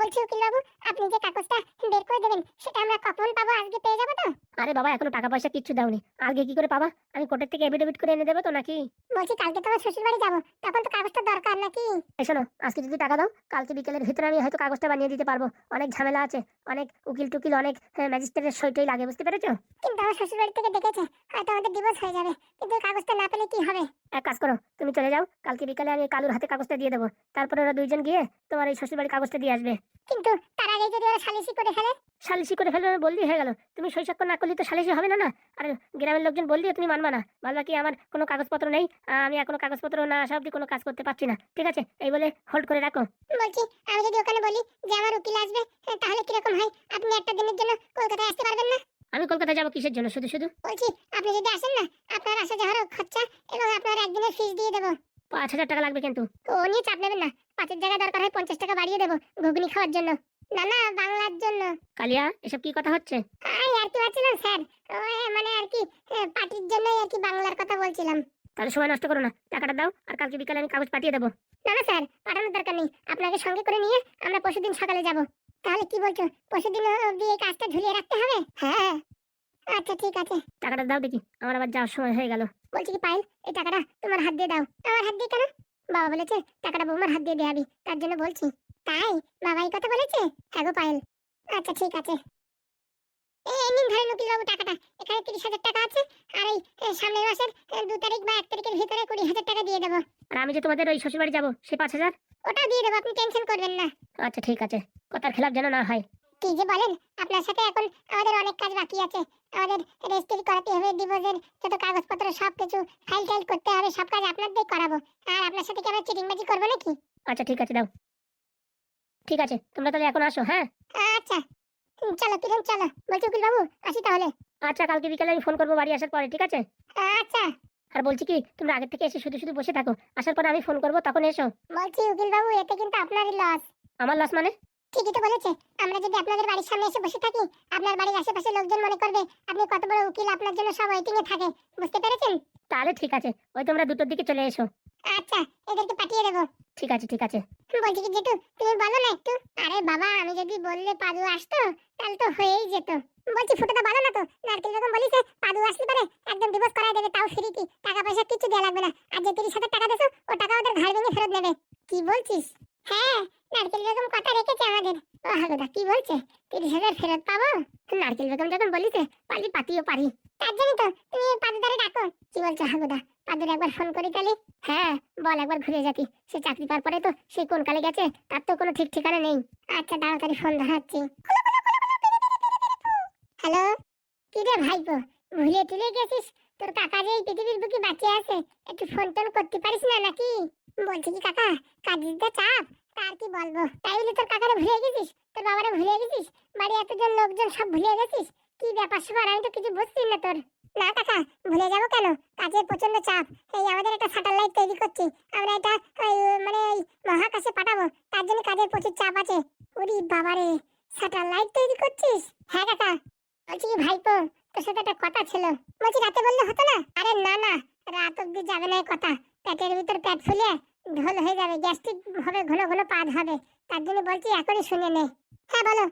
বলছি উকিল বাবু, আপনি যে কাগজটা বের করে দেবেন সেটা আমরা কখন পাবো? আজকে পেয়ে যাবো তো? আরে বাবা, এখনো টাকা পয়সা কিচ্ছু দাওনি, আজকে কি করে পাবা? আমি কোর্টের থেকে এফিডেভিট করে এনে দেবো তো নাকি? বলছি কালকে তো আমার শ্বশুর বাড়ি যাবো, তখন তো কাগজটা দরকার নাকি? এই শোনো, আজকে যদি টাকা দাও, কালকে বিকেলের ভিতরে আমি হয়তো কাগজটা বানিয়ে দিতে পারবো। অনেক ঝামেলা আছে, অনেক উকিল টুকিল, অনেক ম্যাজিস্ট্রেটের সইটাই লাগে, বুঝতে পেরেছো? কিন্তু আমার শ্বশুর বাড়ি থেকে ডেকেছে, হয়তো আমাদের ডিভোর্স হয়ে যাবে, কিন্তু কাগজটা না পেলে কি হবে? এক কাজ করো, তুমি চলে যাও, কালকে বিকালে আমি কালুর হাতে কাগজটা দিয়ে দেবো। তারপরে ওরা দুইজন গিয়ে তোমার এই শ্বশুর বাড়ির কাগজটা দিয়ে আসবে। কিন্তু তার আগে যদি ওরা সালিশি করে ফেলে? সালিশি করে ফেলবে বললেই হয়ে গেল। তুমি সই স্বাক্ষর না করলে তো সালিশি হবে না না। আর গ্রামের লোকজন বললেও তুমি মানবা না, বলবা কি আমার কোনো কাগজপত্র নেই, আমি এখনো কাগজপত্র না আসা অব্দি কোনো কাজ করতে পারছি না। ঠিক আছে, এই বলে হোল্ড করে রাখো। বলছি আমি যদি ওখানে বলি যে আমার উকিল আসবে, তাহলে কিরকম হয়? আপনি একটা দিনের জন্য কলকাতায় আসতে পারবেন না? আমি কলকাতা যাবো কিসের জন্য শুধু শুধু? বলছি আপনি যদি আসেন না, আপনার আসা যাওয়ার খরচা এবং আপনার একদিনের ফিস দিয়ে দেবো। 5,000 টাকা লাগবে কিন্তু। ও নিয়ে চাপ নেবেন না, 5-এর জায়গায় দরকার হয় 50 টাকা বাড়িয়ে দেবো ঘুগনি খাওয়ার জন্য। না না, বাংলার জন্য। কালিয়া, এসব কি কথা হচ্ছে? আর কি পাচ্ছিলাম স্যার, মানে আর কি, পার্টির জন্যই আর কি বাংলার কথা বলছিলাম। তাহলে সময় নষ্ট করো না, টাকাটা দাও, আর কালকে বিকালে আমি কাগজ পাঠিয়ে দেবো। না না স্যার, পাঠানোর দরকার নেই, আপনাকে সঙ্গে করে নিয়ে আমরা পরশুদিন সকালে যাব। তাহলে কি বলছো, পরশুদিন অবধি এই কাজটা ঝুলিয়ে রাখতে হবে? হ্যাঁ, আচ্ছা ঠিক আছে। টাকাটা দাও দেখি, আমার আবার যাওয়ার সময় হয়ে গেল। বলছি কি পায়েল, এই টাকাটা তোমার হাত দিয়ে দাও। আমার হাত দিয়ে কেন? বাবা বলেছে টাকাটা বৌমার হাত দিয়ে দেয়াবি, তার জন্য বলছি। তাই? বাবা এই কথা বলেছে? হ্যাঁ গো পায়েল। আচ্ছা ঠিক আছে। এই নিন ধরেন উকিল বাবু টাকাটা, এখানে 30,000 টাকা আছে। আর এই সামনের মাসের 2 তারিখ বা 1 তারিখের ভিতরে 20,000 টাকা দিয়ে দেবো। আর আমি যে তোমাদের ওই শ্বশুর বাড়ি যাবো, সে 5,000? ওটা দিয়ে দেবো, আপনি টেনশন করবেন না। আচ্ছা ঠিক আছে, কথার খেলাপ যেন না হয়। কি যে বলেন, আপনার সাথে এখন আমাদের অনেক কাজ বাকি আছে। আমাদের রেজিস্ট্রি করাতে হবে, ডিভোর্সের যত কাগজপত্র সবকিছু ফাইল টাইল করতে হবে, সব কাজ আপনার দিয়ে করাবো। আর আপনার সাথে কি আমরা চিটিংবাজি করবো নাকি? আচ্ছা ঠিক আছে, দাও। ঠিক আছে, তোমরা তাহলে এখন আসো, হ্যাঁ? আচ্ছা, চলো কিরণ চলো। বলছি উকিল বাবু আসি তাহলে। আচ্ছা, কালকে বিকালে আমি ফোন করবো বাড়ি আসার পরে, ঠিক আছে? আচ্ছা। আর বলছি কি, তোমরা আগের থেকে এসে শুধু শুধু বসে থাকো, আসার পরে আমি ফোন করবো, তখন এসো। বলছি উকিল বাবু, এতে কিন্তু আপনারই লস। আমার লাশ মানে? ঠিকই তো বলেছে, আমরা যদি আপনাদের বাড়ির সামনে এসে বসে থাকি, আপনার বাড়ির আশেপাশে লোকজন মনে করবে আপনি কত বড় উকিল, আপনার জন্য সব ওয়েটিং এ থাকে। বুঝতে পেরেছেন? তাহলে ঠিক আছে, ওই তোমরা 2টোর দিকে চলে এসো। আচ্ছা, এদেরকে পাঠিয়ে দেবো। ঠিক আছে ঠিক আছে। বলছি কি জেঠু, তুমি বলো না একটু। আরে বাবা, আমি যদি বললে পাদু আসতো তাহলে তো হয়েই যেত। বলছি ফুটোটা বলো না তো, নারকেল বেগম বলিছে পাদু আসলে পারে একদম ডিভোর্স করায় দেবে, তাও ফ্রিতে, টাকা পয়সা কিছু দেয়া লাগবে না। আর যে 30,000 টাকা দেছো, ও টাকা ওদের ঘাড় ভেঙে ফেরত নেবে। কি বলছিস? হ্যাঁ, নারকেল বেগম কথা রেখেছে আমাদের। ও হাগুদা কি বলছে, 30,000 ফেরত পাবো? নারকেল বেগম যখন বলিছে, পারলি পাতিও পারি। তার জন্য তো তুমি পাদুদারে ডাকো। কি বলছো হাগুদা, পাদুর একবার ফোন করি তাহলে? হ্যাঁ বল, একবার ঘুরে যাতি। সে চাকরি পাওয়ার পরে তো সে কোন কালে গেছে তার তো কোনো ঠিক ঠিকানা নেই। আচ্ছা তাড়াতাড়ি ফোন ধরাচ্ছি। হ্যালো, কি রে ভাইপো, ভুলে টুলে গেছিস? তোর কাকা যে এই পৃথিবীর বুকে বাঁচে আছে, একটু ফোন টোন করতে পারিস না নাকি? বলছি কি কাকা, কাজের যা চাপ, তার কি বলবো। তাই বলে তোর কাকারে ভুলে গেছিস, তোর বাবারে ভুলে গেছিস, বাড়ি এতজন লোকজন সব ভুলে গেছিস? কি ব্যাপার স্যাপার, আমি তো কিছু বুঝছি না তোর। না কাকা, ভুলে যাবো কেন? কাজের প্রচন্ড চাপ। এই আমাদের একটা স্যাটেলাইট তৈরি করছি, আমরা এটা মানে ওই মহাকাশে পাঠাবো, তার জন্য কাজের প্রচুর চাপ আছে। ওরে বাবারে, স্যাটেলাইট তৈরি করছিস? হ্যাঁ কাকা। বলছি কি ভাইপো, তোর সাথে একটা কথা ছিল। বলছি রাতে বললে হতো না? আরে না না, রাত অব্দি যাবে না এই কথা। পেটের ভিতর পেট ফুলে ঢোল হয়ে যাবে, গ্যাস্ট্রিক হবে, ঘন ঘন পাদ হবে। তার জন্য বলছি এখনই শুনে নে। হ্যাঁ বলো।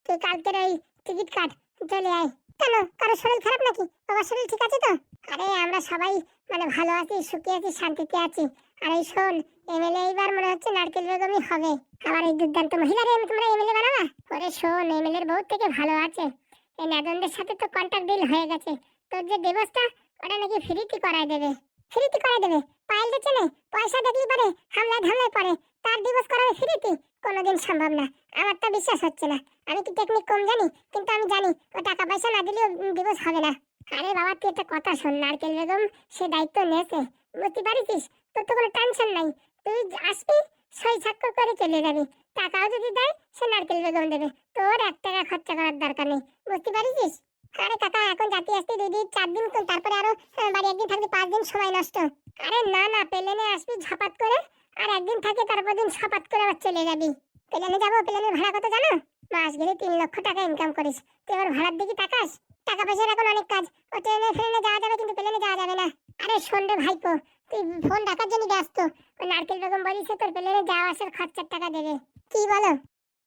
তুই কালকের ওই টিকিট কাট, চলে আয়। কেন, কারো শরীর খারাপ নাকি? বাবার শরীর ঠিক আছে তো? আরে আমরা সবাই মানে ভালো আছি, সুখে আছি, শান্তিতে আছি। আর এই শোন, এমএলএ এইবার মনে হচ্ছে নারকেল বেগমই হবে। আবার এই দুর্দান্ত মহিলারে তোমরা এমএলএ বানাবা? ওরে শোন, এমএলএর বহুত থেকে ভালো আছে। এই নাদনদের সাথে তো কন্ট্রাক্ট ডিল হয়ে গেছে। তোর যে ডিভোর্সটা, ওটা নাকি ফ্রিতে করায় দেবে। ফ্রিতে করায় দেবে? পায়েল তো চেনে, পয়সা দেখলি পারে হামলায় ধামলায় পড়ে, তার ডিভোর্স করাবে ফ্রিতে? কোনোদিন সম্ভব না, আমার তো বিশ্বাস হচ্ছে না। আমি কি টেকনিক কম জানি, কিন্তু আমি জানি ও টাকা পয়সা না দিলেও ডিভোর্স হবে না। আরে বাবা তুই একটা কথা শোন, নারকেল বেগম সে দায়িত্ব নিয়েছে, বুঝতে পারিস? তোর তো কোনো টেনশন নাই। তুই আসবি, সই স্বাক্ষর করে চলে যাবি। টাকাও যদি দেয় সে নারকেল বেগম দেবে, তোর 1 টাকা খরচা করার দরকার নেই। বুঝতে পারিস? আরে কাকা, এখন জাতি আসতে 2 দিন 4 দিন, তারপরে আরো বাড়ি একদিন থাকতে 5 দিন সময় নষ্ট। আরে না না, প্লেনে আসবি ঝাপাত করে, আর একদিন থাকে, তারপর দিন ঝাপাত করে আবার চলে যাবি। প্লেনে যাবো, প্লেনের ভাড়া কত জানো? মাস গেলে 3 লক্ষ টাকা ইনকাম করিস। তুই আবার ভাড়ার দিকে তাকাস? টাকা পয়সার এখন অনেক কাজ। ও ট্রেনে ফ্রেনে যাওয়া যাবে, কিন্তু প্লেনে যাওয়া যাবে না। আরে শোন রে ভাইপো, তুই ফোন রাখার জন্য ব্যস্ত। ওই নারকেল বেগম বলিছে তোর প্লেনে যাওয়া আসার খরচার টাকা দেবে। কি বলো?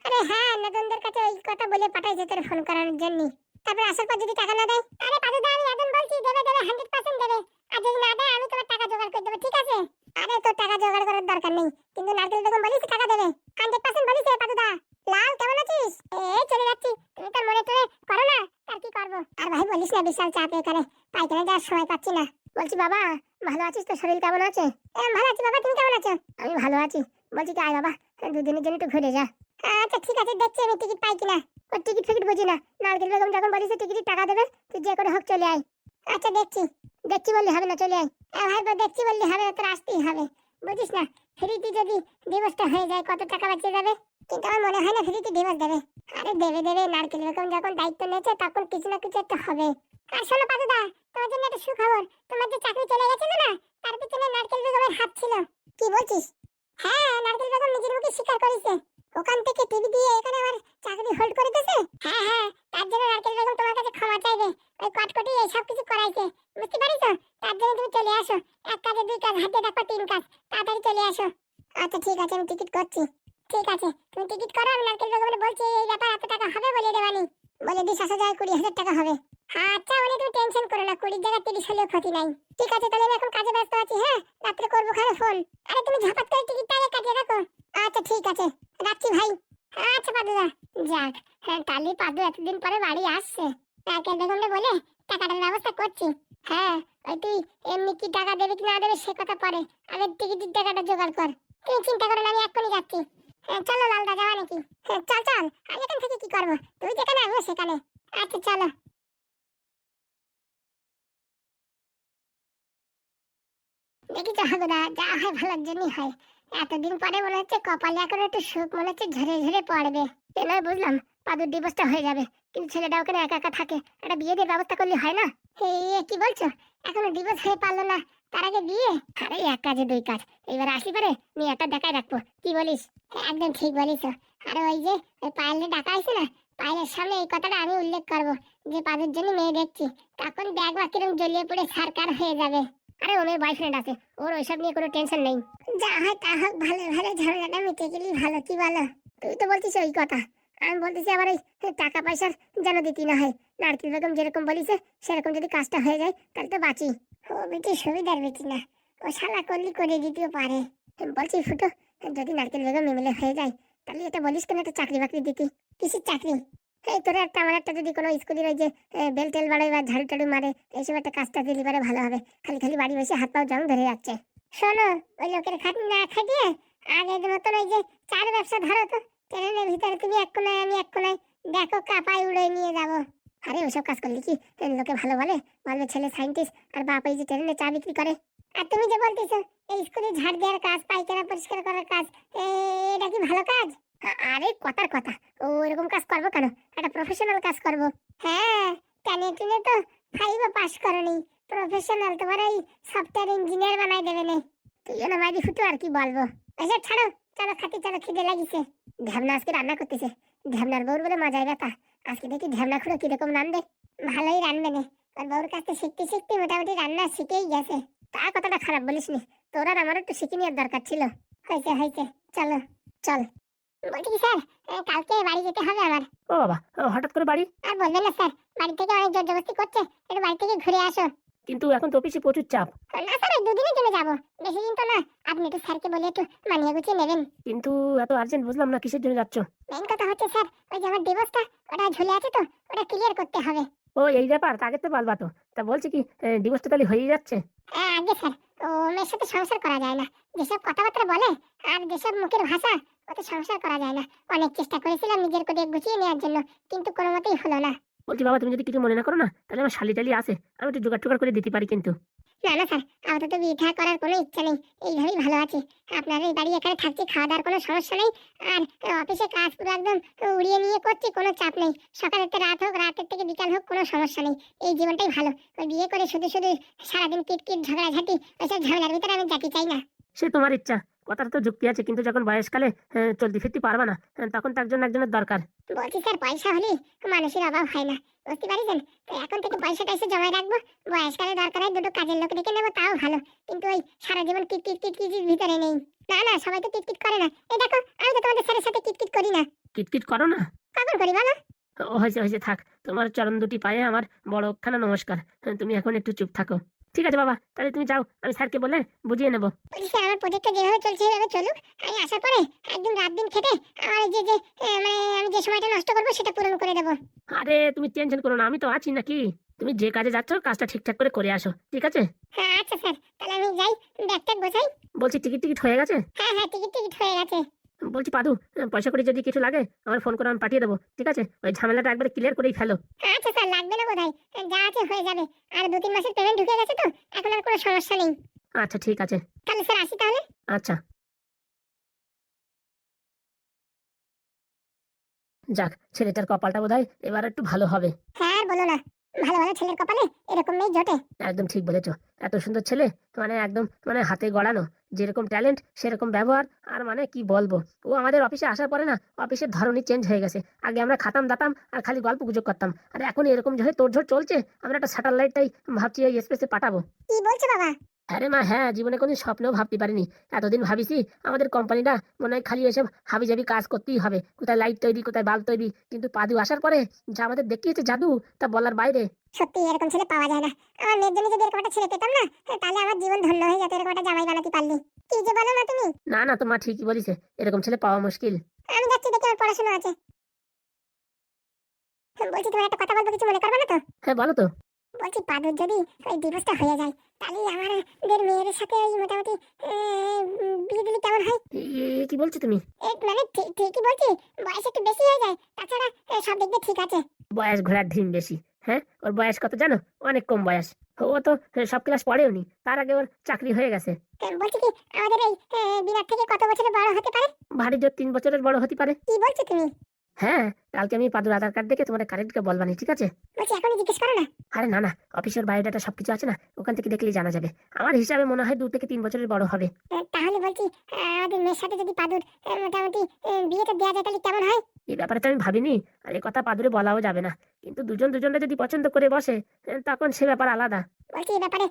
আরে হ্যাঁ, নতুনদের কাছে ওই কথা বলে পাঠাইছে তোর ফোন করানোর জন্য। তারপর আসার পর যদি টাকা না দেয়, আরে পাদুদা আমি এখন বলছি দেবে দেবে 100% দেবে। আর যদি না দেয় আমি তোমার টাকা জোগাড় করে দেবো, ঠিক আছে? আরে তোর টাকা জোগাড় করার দরকার নেই, কিন্তু নারকেল বেগম বলিস টাকা দেবে 100% বলিস পাদুদা। লাল কেমন আছিস? এই চলে যাচ্ছি, তুমি তো মনে টরে করো না, আর কি করবো। আর ভাই বলিস না, বিশাল চাপ এখানে, পাইখানে যাওয়ার সময় পাচ্ছি না। বলছি বাবা ভালো আছিস তো? শরীর কেমন আছে? ভালো আছি বাবা, তুমি কেমন আছো? আমি ভালো আছি। বলছি কি আয় বাবা, দুদিনের জন্য একটু ঘুরে যা। আচ্ছা ঠিক আছে, দেখছি আমি টিকিট পাই কিনা। ওর টিকিট ফিকিট বুঝি না, নারকেল বেগম যখন বলিস টিকিটের টাকা দেবে, তুই যে করে হোক চলে আয়। আচ্ছা দেখছি, দেখছি বললে হবে না, চলে আয়। ভাই দেখছি বললে হবে না, তোর আসতেই হবে, বুঝিস না। ফ্রিতে যদি ডিভোর্সটা হয়ে যায় কত টাকা বাঁচিয়ে যাবে, কিন্তু আমার মনে হয় না ফ্রিতে ডিভোর্স দেবে। আরে দেবে দেবে, নারকেল বেগম যখন দায়িত্ব নিয়েছে তখন কিছু না কিছু একটা হবে। আর শোনো পাদুদা, তোমার জন্য একটা সুখবর, তোমার যে চাকরি চলে গেছিল না, তার পিছনে নারকেল বেগমের হাত ছিল। কি বলছিস? হ্যাঁ, নারকেল বেগম নিজের মুখে স্বীকার করেছে। ওখান থেকে টিভি দিয়ে এখানে আমার চাকরি হোল্ড করে দিয়েছে। হ্যাঁ হ্যাঁ, তার জন্য নারকেল বেগম তোমার কাছে ক্ষমা চাইবে। ওই কটকটি এইসব কিছু করাইছে, বুঝতে পারিস? তার জন্য তুমি চলে আসো, এক কাজে দুই কাজ, হাতে দেখো তিন কাজ, তাড়াতাড়ি চলে আসো। আচ্ছা ঠিক আছে, আমি টিকিট করছি। ঠিক আছে, তুমি টিকিট করো, আমি নারকেল বেগমের বলছি এই ব্যাপার এত টাকা হবে বলে দেবানি। বলে দিস আসা যায় 20,000 টাকা হবে। হ্যাঁ আচ্ছা, উনি তুমি টেনশন করো না, 20 জায়গা 30 হলেও ক্ষতি নাই। ঠিক আছে তাহলে আমি এখন কাজে ব্যস্ত আছি, হ্যাঁ রাত্রে করবো খাবে ফোন। আরে তুমি ঝাপাত করে টিকিটটা আগে কাটিয়ে রাখো। আচ্ছা ঠিক আছে, রাখছি ভাই। আচ্ছা পাদুদা, যাক হ্যাঁ, তাহলে পাদু এতদিন পরে বাড়ি আসছে। নারকেল বেগমকে বলে টাকাটার ব্যবস্থা করছি। হ্যাঁ, ওই তুই এমনি কি টাকা দেবে কি না দেবে সে কথা পরে, আগে টিকিটের টাকাটা জোগাড় কর। তুমি চিন্তা করো না, আমি এক্ষুনি যাচ্ছি। হ্যাঁ চলো লালদা, যাওয়া নাকি? হ্যাঁ চল চল, আমি এখান থেকে কি করবো, তুই যেখানে আমিও সেখানে। আচ্ছা চলো। দেখি তো হাগুদা, যা হয় ভালোর জন্যই হয়। এতদিন পরে মনে হচ্ছে কপালে এখন একটু সুখ মনে হচ্ছে ঝরে ঝরে পড়বে। সে নয় বুঝলাম, পাদুর ডিভোর্সটা হয়ে যাবে, কিন্তু ছেলেটা ওখানে একা একা থাকে, একটা বিয়ে দিয়ে ব্যবস্থা করলে হয় না? কি বলছো, এখনো ডিভোর্স হয়ে পারলো না, তার আগে বিয়ে? আরে এক কাজে দুই কাজ, এবার আসি পারে মেয়েটা দেখাই রাখবো, কি বলিস? একদম ঠিক বলিস। আরে ওই যে ওই পায়েলে ডাকা আছে না, পায়েলের সামনে এই কথাটা আমি উল্লেখ করবো যে পাদুর জন্য মেয়ে দেখছি, তখন দেখবা কিরম জ্বলিয়ে পড়ে সারকার হয়ে যাবে। আরে ওর বয়ফ্রেন্ড আছে, ওর ওইসব নিয়ে কোনো টেনশন নেই। যা হয় তা হোক, ভালো ভালো ঝামেলাটা মিটে গেলেই ভালো, কি বলো? তুই তো বলছিস ওই কথা, আমি বলতেছি আবার ওই টাকা পয়সার যেন দিতে না হয়। নারকেল বেগম যেরকম বলিছে সেরকম যদি কাজটা হয়ে যায় তাহলে তো বাঁচি। ও বেটি সুবিধার বেটি না, ও শালা করলি করে দিতেও পারে। বলছি ফুটো, যদি নারকেল বেগম এমএলএ হয়ে যায় তাহলে এটা বলিস কেন একটা চাকরি বাকরি দিতি? কিসের চাকরি? এই তোর একটা আমার একটা যদি কোনো স্কুলের ওই যে বেল টেল বাড়াই বা ঝাড়ু টাড়ু মারে এইসব একটা কাজটা দিলি পারে ভালো হবে। খালি খালি বাড়ি বসে হাত পাও জং ধরে যাচ্ছে। শোনো, ওই লোকের খাটনি না খাটিয়ে আগের মতন ওই যে চার ব্যবসা ধরো তো, ট্রেনের ভিতরে তুমি এক কোনায় আমি এক কোনায়, দেখো কাপাই উড়ে নিয়ে যাবো। আরে ওইসব কাজ করলে কি লোকে ভালো বলে? বলবে ছেলে সায়েন্টিস্ট আর বাপ এই যে ট্রেনে চা বিক্রি করে। আর তুমি যে বলতেছো এই স্কুলে ঝাড় দেওয়ার কাজ, পায়খানা পরিষ্কার করার কাজ, এটা কি ভালো কাজ? আরে কথার কথা, ও এরকম কাজ করবো কেন? একটা প্রফেশনাল কাজ করবো। হ্যাঁ, টেনে টুনে তো 5 পাস করনি, প্রফেশনাল তোমার এই সফটওয়্যার ইঞ্জিনিয়ার বানাই দেবে না। তুই না মাইদি ফুটো, আর কি বলবো। আচ্ছা ছাড়ো, চলো খাতি, চলো খিদে লাগিছে। ঢ্যাবনা আজকে রান্না করতেছে, ঢ্যাবনার বউর বলে মজাই ব্যথা। আজকে দেখি ঢ্যাবনা খুঁড়ো কিরকম রান্ধে। ভালোই রান্না নে, আর বউর কাছে শিখতে শিখতে মোটামুটি রান্না শিখেই গেছে। তা কথাটা খারাপ বলিস নি, তোর আর আমার একটু শিখে নেওয়ার দরকার ছিল। হয়েছে হয়েছে, চলো চল। বলছি কি স্যার, কালকে বাড়ি যেতে হবে আমার। ও বাবা, হঠাৎ করে বাড়ি? আর বলবেন না স্যার, বাড়ি থেকে অনেক জোর জবরদস্তি করছে, একটু বাড়ি থেকে ঘুরে আসো। কিন্তু এখন তো অফিসে প্রচুর চাপ। না স্যার, ওই দুদিনের জন্য যাবো, বেশি দিন তো না। আপনি একটু স্যারকে বলে একটু মানিয়ে গুছিয়ে নেবেন। কিন্তু এত আর্জেন্ট বুঝলাম না, কিসের জন্য যাচ্ছ? মেইন কথা হচ্ছে স্যার, ওই যে আমার ডিভোর্সটা ওটা ঝুলে আছে তো, ওটা ক্লিয়ার করতে হবে। ও এই ব্যাপার, আগে তো বলবা তো। তা বলছি কি, ডিভোর্সটা তাহলে হয়ে যাচ্ছে? আগে স্যার, ও মেয়ের সাথে সংসার করা যায় না, যেসব কথাবার্তা বলে আর যেসব মুখের ভাষা, ওতে সংসার করা যায় না। অনেক চেষ্টা করেছিলাম নিজের করে গুছিয়ে নেওয়ার জন্য, কিন্তু কোনো মতেই হলো না। বলছি বাবা, তুমি যদি কিছু মনে না করো না, তাহলে আমার শালি টালি আছে, আমি একটু জোগাড় টোগাড় করে দিতে পারি কিন্তু। না না স্যার, আপাতত বিয়ে থা করার কোনো ইচ্ছা নেই, এইভাবেই ভালো আছি। আপনার এই বাড়ি এখানে থাকছি, খাওয়া দাওয়ার কোনো সমস্যা নেই। আর অফিসে কাজ পুরো একদম উড়িয়ে নিয়ে করছি, কোনো চাপ নেই। সকালের থেকে রাত হোক, রাতের থেকে বিকাল হোক, কোনো সমস্যা নেই। এই জীবনটাই ভালো। ওই বিয়ে করে শুধু শুধু সারাদিন কিটকিট ঝগড়াঝাটি, ওইসব ঝামেলার ভিতরে আমি যেতে চাই না। সে তোমার ইচ্ছা, কথাটা তো যুক্তি আছে, কিন্তু যখন বয়সকালে চলতে ফিরতে পারবে না, তখন তো একজন একজনের দরকার। বলছি স্যার পয়সা হলে মানুষের অভাব হয় না, বুঝতে পারছেন? তো এখন থেকে পয়সা টয়সা জমায় রাখবো, বয়সকালে দরকার হয় দুটো কাজের লোক রেখে নেবো, তাও ভালো। কিন্তু ওই সারা জীবন কিটকিট কিটকিট ভিতরে নেই। না না, সবাই তো কিটকিট করে না। এই দেখো, আমি তো তোমাদের স্যারের সাথে কিটকিট করি না। কিটকিট করো না? কখন করি বলো? ও হয়েছে হয়েছে, থাক। তোমার চরণ দুটি পায়ে আমার বড় একখানা নমস্কার। তুমি এখন একটু চুপ থাকো। ঠিক আছে বাবা, তাহলে তুমি যাও, আমি স্যারকে বলে বুঝিয়ে নেবো। বলছি স্যার, আমার প্রজেক্টটা যেভাবে চলছে সেভাবে চলুক। আমি আসার পরে একদম রাত দিন খেটে আমার এই যে মানে আমি যে সময়টা নষ্ট করবো সেটা পূরণ করে দেবো। আরে তুমি টেনশন করো না, আমি তো আছি নাকি। তুমি যে কাজে যাচ্ছ কাজটা ঠিকঠাক করে করে আসো, ঠিক আছে? হ্যাঁ আচ্ছা স্যার, তাহলে আমি যাই, ব্যাগটা গোছাই। বলছি টিকিট টিকিট হয়ে গেছে? হ্যাঁ হ্যাঁ, টিকিট টিকিট হয়ে গেছে। বলছি পাদু, পয়সা করে যদি কিছু লাগে আমার ফোন করে আমি পাঠিয়ে দেবো, ঠিক আছে? ওই ঝামেলাটা একবার ক্লিয়ার করেই ফেলো। আচ্ছা স্যার, লাগবে না বোধহয়, যা আছে হয়ে যাবে। আর 2-3 মাসের পেমেন্ট ঢুকে গেছে তো, এখন আর কোনো সমস্যা নেই। আচ্ছা ঠিক আছে। তাহলে স্যার আসি তাহলে। আচ্ছা, যাক, ছেলেটার কপালটা বোধহয় এবার একটু ভালো হবে। হ্যাঁ আর বলো না, ভালো ভালো ছেলের কপালে এরকম মেয়ে জোটে। একদম ঠিক বলেছো। এত সুন্দর ছেলে, মানে একদম মানে হাতে গড়ানো, যেরকম ট্যালেন্ট সেরকম ব্যবহার। আর মানে কি বলবো, ও আমাদের অফিসে আসার পরে না অফিসের ধরনই চেঞ্জ হয়ে গেছে। আগে আমরা খাতাম দাতাম আর খালি গল্প গুজব করতাম, আর এখন এরকম যখন তোড়জোড় চলছে, আমরা একটা স্যাটেলাইটটাই ভাবছি ওই স্পেসে পাঠাবো। কি বলছো বাবা? আরে মা হ্যাঁ, জীবনে কোনোদিন স্বপ্নেও ভাবতে পারিনি। এতদিন ভাবিছি আমাদের কোম্পানিটা মনে হয় খালি এসব হাবিজাবি কাজ করতেই হবে, কোথায় লাইট তৈরি কোথায় বাল্ব তৈরি। কিন্তু পাদু আসার পরে যা আমাদের দেখিয়েছে জাদু, তা বলার বাইরে। সত্যি এরকম ছেলে পাওয়া যায় না। আমার মেয়ের জন্য যদি এরকম একটা ছেলে পেতাম না, তাহলে আমার জীবন ধন্য হয়ে যেত। এরকম একটা জামাই বানাতে পারলি। কি যে বলো না তুমি। না না, তো মা ঠিকই বলিছে, এরকম ছেলে পাওয়া মুশকিল। আমি যাচ্ছি, দেখি আমার পড়াশোনা আছে। বলছি তোমার একটা কথা বলবো, কিছু মনে করবে না তো? হ্যাঁ বলো তো। বলছি পাদুর যদি ওই ডিভোর্সটা হয়ে যায়, তাহলে আমাদের মেয়ের সাথে ওই মোটামুটি বিয়ে দিলে কেমন হয়? কি বলছো তুমি? মানে ঠিকই বলছি, বয়স একটু বেশি হয়ে যায়, তাছাড়া সব দিক দিয়ে ঠিক আছে। বয়স ঘোড়ার ডিম বেশি? হ্যাঁ, ওর বয়স কত জানো? অনেক কম বয়স। ও তো সব ক্লাস পড়েওনি, তার আগে ওর চাকরি হয়ে গেছে। বলছি কি, আমাদের এই বিরাট থেকে কত বছরের বড় হতে পারে? ভারী জোর 3 বছরের বড় হতে পারে। কি বলছো তুমি? হ্যাঁ, কালকে আমি পাদুর আধার কার্ড দেখে তোমার কারেক্টকে বলবানি, ঠিক আছে? বলছি এখনই জিজ্ঞেস করো না। আরে না না, অফিসের বায়োডাটা সবকিছু আছে না, ওখান থেকে দেখলেই জানা যাবে। আমার হিসাবে মনে হয় 2 থেকে 3 বছরের বড় হবে। তাহলে বলছি আমাদের মেয়ের সাথে যদি পাদুর মোটামুটি বিয়েটা দেওয়া যায় তাহলে কেমন হয়? এই ব্যাপারে তো আমি ভাবিনি, আর এই কথা পাদুরে বলাও যাবে না। কিন্তু দুজন দুজনটা যদি পছন্দ করে বসে, তখন সে ব্যাপার আলাদা। বলছি এই ব্যাপারে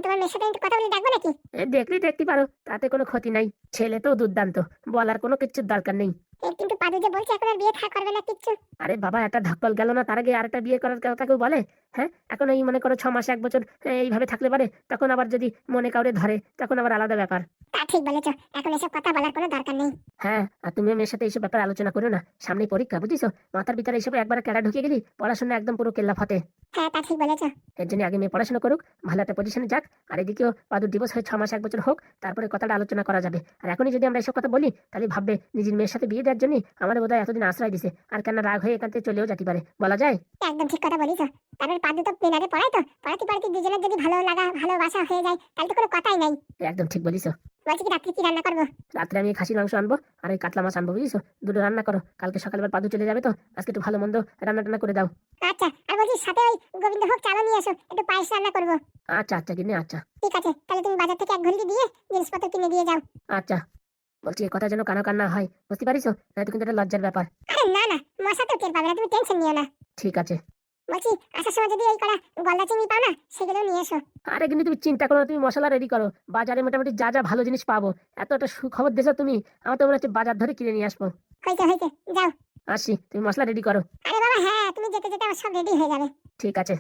তোমার মেয়ের সাথে একটু কথা বলে ডাকবো নাকি? দেখলেই দেখতে পারো, তাতে কোনো ক্ষতি নাই। ছেলে তো দুর্দান্ত, বলার কোনো কিচ্ছুর দরকার নেই। কিন্তু পাদু যে বলছে এখন আর বিয়ে থা করবে না কিচ্ছু। আরে বাবা, একটা ধকল গেল না, তার আগে আরেকটা বিয়ে করার কথা কেউ বলে? হ্যাঁ, এখন এই মনে করো 6 মাস 1 বছর এইভাবে থাকলে পারে, তখন আবার যদি মনে কাউরে ধরে তখন আবার আলাদা ব্যাপার। তা ঠিক বলেছো, এখন এসব কথা বলার কোনো দরকার নেই। হ্যাঁ, আর তুমি মেয়ের সাথে এইসব ব্যাপারে আলোচনা করো না, সামনে পরীক্ষা বুঝিস, মাথার ভিতরে এইসব একবার ক্যাডা ঢুকে গেলি পড়াশোনা একদম পুরো কেল্লা ফতে। হ্যাঁ তা ঠিক বলেছো। এর জন্য আগে মেয়ে পড়াশোনা করুক, ভালো একটা পজিশনে যাক, আর এদিকেও পাদুর ডিভোর্স হয়ে 6 মাস 1 বছর হোক, তারপরে কথাটা আলোচনা করা যাবে। আর এখনই যদি আমরা এসব কথা বলি, তাহলে ভাববে নিজের মেয়ের সাথে বিয়ে দেওয়ার জন্য আমাদের বোধহয় এতদিন আশ্রয় দিছে, আর কেন রাগ হয়ে এখান থেকে চলেও যেতে পারে, বলা যায়। একদম ঠিক কথা বলেছো। তারপর পাদু তো পেনারে পড়ায়, তো পড়াতে পড়াতে দুজনের যদি ভালো লাগা ভালোবাসা হয়ে যায় তাহলে তো কোনো কথাই নাই। একদম ঠিক বলিস। বলছি কি, রাত্রে কি রান্না করবো? রাত্রে আমি খাসির মাংস আনবো আর এই কাতলা মাছ আনবো, বুঝিস? দুটো রান্না করো, কালকে সকালে আবার পাদু চলে যাবে, তো আজকে একটু ভালো মন্দ রান্না টান্না করে দাও। আচ্ছা, আর বলছি সাথে ওই গোবিন্দভোগ চালও নিয়ে এসো, একটু পায়েস রান্না করবো। আচ্ছা আচ্ছা কিনে, আচ্ছা ঠিক আছে, তাহলে তুমি বাজার থেকে 1 ঘন্টি দিয়ে জিনিসপত্র কিনে দিয়ে যাও। আচ্ছা। বলছি এই কথা যেন কানা কান্না হয়, বুঝতে পারিস? নয়তো কিন্তু এটা লজ্জার ব্যাপার। আরে না না, মশা তো টের পাবে না, তুমি টেনশন নিও না। ঠিক আছে। বলছি আসার সময় যদি এই কড়া গলদা চিংড়ি পাও না, সেগুলো নিয়ে এসো। আরে কিন্তু তুমি চিন্তা করো না, তুমি মশলা রেডি করো, বাজারে মোটামুটি যা যা ভালো জিনিস পাবো। এত একটা সুখবর দিয়েছো তুমি, আমার তো মনে হচ্ছে বাজার ধরে কিনে নিয়ে আসবো। হয়েছে হয়েছে, যাও। আসি, তুমি মশলা রেডি করো। আরে বাবা হ্যাঁ, তুমি যেতে যেতে আমার সব রেডি হয়ে যাবে। ঠিক আছে।